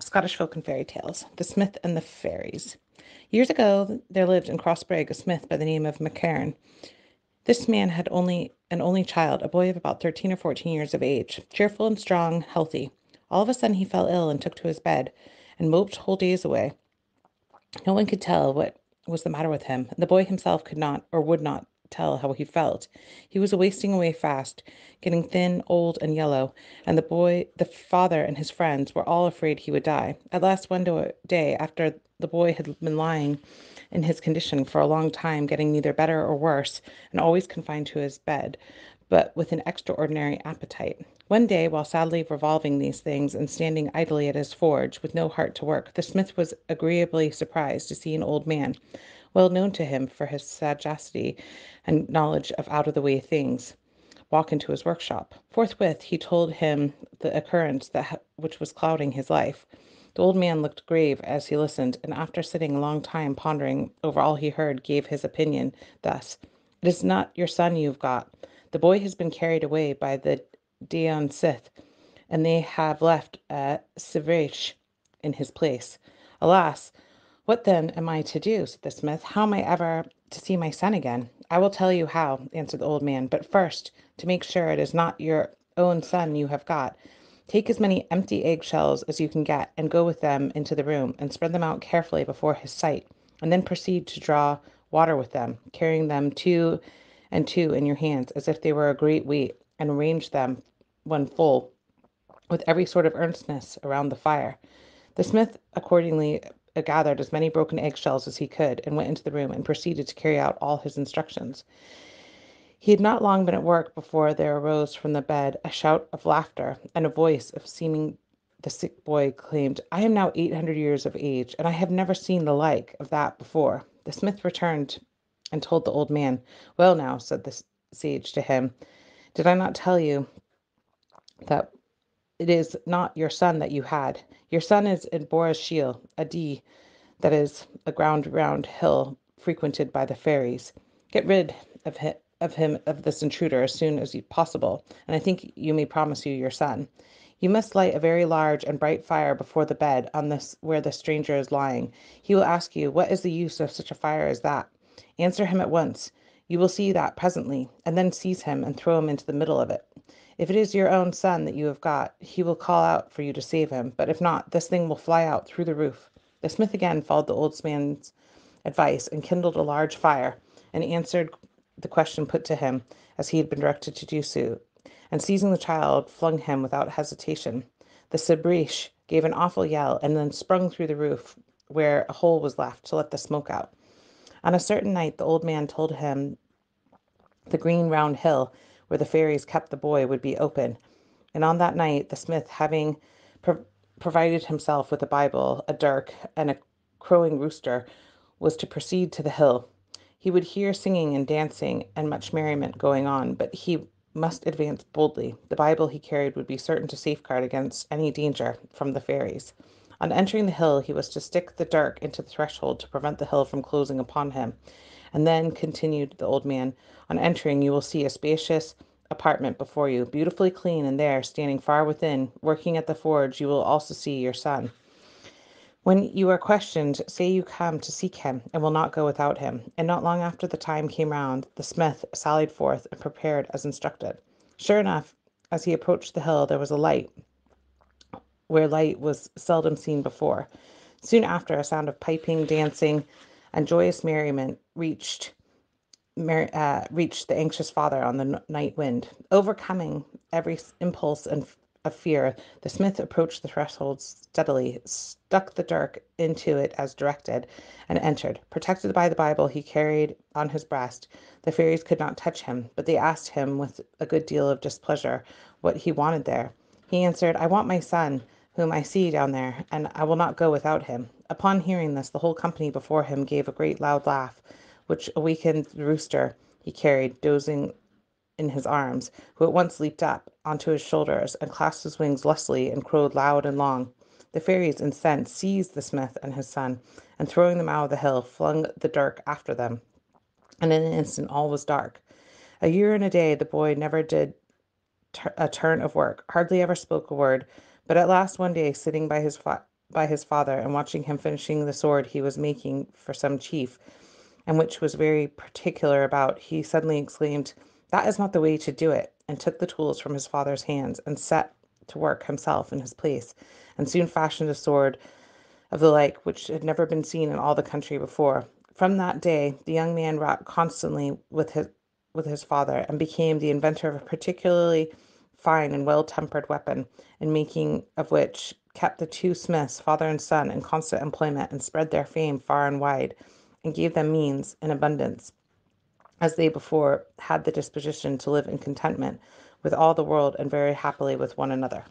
Scottish Folk and Fairy Tales, The Smith and the Fairies. Years ago, there lived in Crossbrigg a smith by the name of McCarn. This man had only child, a boy of about 13 or 14 years of age, cheerful and strong, healthy. All of a sudden he fell ill and took to his bed, and moped whole days away. No one could tell what was the matter with him. The boy himself could not or would not tell how he felt. He was wasting away fast, getting thin, old, and yellow, and the father, and his friends were all afraid he would die. At last, day, after the boy had been lying in his condition for a long time, getting neither better or worse, and always confined to his bed, but with an extraordinary appetite. One day, while sadly revolving these things and standing idly at his forge, with no heart to work, the smith was agreeably surprised to see an old man, well known to him for his sagacity and knowledge of out-of-the-way things, walk into his workshop. Forthwith he told him the occurrence which was clouding his life. The old man looked grave as he listened, and after sitting a long time pondering over all he heard, gave his opinion thus: "It is not your son you've got. The boy has been carried away by the Daon Sith, and they have left a Sivrish in his place. Alas, what then am I to do?" said the smith. "How am I ever to see my son again?" "I will tell you how," answered the old man. "But first, to make sure it is not your own son you have got, take as many empty eggshells as you can get, and go with them into the room, and spread them out carefully before his sight, and then proceed to draw water with them, carrying them two and two in your hands, as if they were a great weight, and arrange them one full, with every sort of earnestness, around the fire." The smith accordingly gathered as many broken eggshells as he could, and went into the room, and proceeded to carry out all his instructions. He had not long been at work before there arose from the bed a shout of laughter, and a voice of seeming the sick boy exclaimed, "I am now 800 years of age, and I have never seen the like of that before." The smith returned and told the old man. "Well now," said the sage to him, "did I not tell you that it is not your son that you had? Your son is in Boris Shiel, a dee, that is, a ground round hill frequented by the fairies. Get rid of this intruder as soon as possible, and I think you may promise you your son. You must light a very large and bright fire before the bed on this where the stranger is lying. He will ask you, what is the use of such a fire as that? Answer him at once. You will see that presently, and then seize him and throw him into the middle of it. If it is your own son that you have got, he will call out for you to save him, but if not, this thing will fly out through the roof." The smith again followed the old man's advice, and kindled a large fire, and answered the question put to him, as he had been directed to do so, and seizing the child, flung him without hesitation. The Sabriche gave an awful yell, and then sprung through the roof, where a hole was left, to let the smoke out. On a certain night the old man told him the green round hill where the fairies kept the boy would be open, and on that night the smith, having pro- provided himself with a Bible, a dirk, and a crowing rooster, was to proceed to the hill. He would hear singing and dancing and much merriment going on, but he must advance boldly. The Bible he carried would be certain to safeguard against any danger from the fairies. On entering the hill, he was to stick the dirk into the threshold to prevent the hill from closing upon him. And then, continued the old man, on entering you will see a spacious apartment before you, beautifully clean, and there, standing far within, working at the forge, you will also see your son. When you are questioned, say you come to seek him, and will not go without him." And not long after the time came round, the smith sallied forth and prepared as instructed. Sure enough, as he approached the hill, there was a light where light was seldom seen before. Soon after, a sound of piping, dancing, and joyous merriment reached the anxious father on the night wind. Overcoming every impulse of fear, the smith approached the threshold steadily, stuck the dirk into it as directed, and entered. Protected by the Bible he carried on his breast, the fairies could not touch him, but they asked him with a good deal of displeasure what he wanted there. He answered, "I want my son, whom I see down there, and I will not go without him." Upon hearing this, the whole company before him gave a great loud laugh, which awakened the rooster he carried, dozing in his arms, who at once leaped up onto his shoulders, and clasped his wings lustily, and crowed loud and long. The fairies, incensed, seized the smith and his son, and throwing them out of the hill, flung the dirk after them, and in an instant all was dark. A year and a day the boy never did a turn of work, hardly ever spoke a word, but at last one day, sitting by his by his father, and watching him finishing the sword he was making for some chief, and which was very particular about, he suddenly exclaimed, "That is not the way to do it," and took the tools from his father's hands, and set to work himself in his place, and soon fashioned a sword of the like which had never been seen in all the country before. From that day the young man wrought constantly with his father, and became the inventor of a particularly fine and well-tempered weapon, in making of which kept the two smiths, father and son, in constant employment, and spread their fame far and wide, and gave them means in abundance, as they before had the disposition to live in contentment with all the world, and very happily with one another.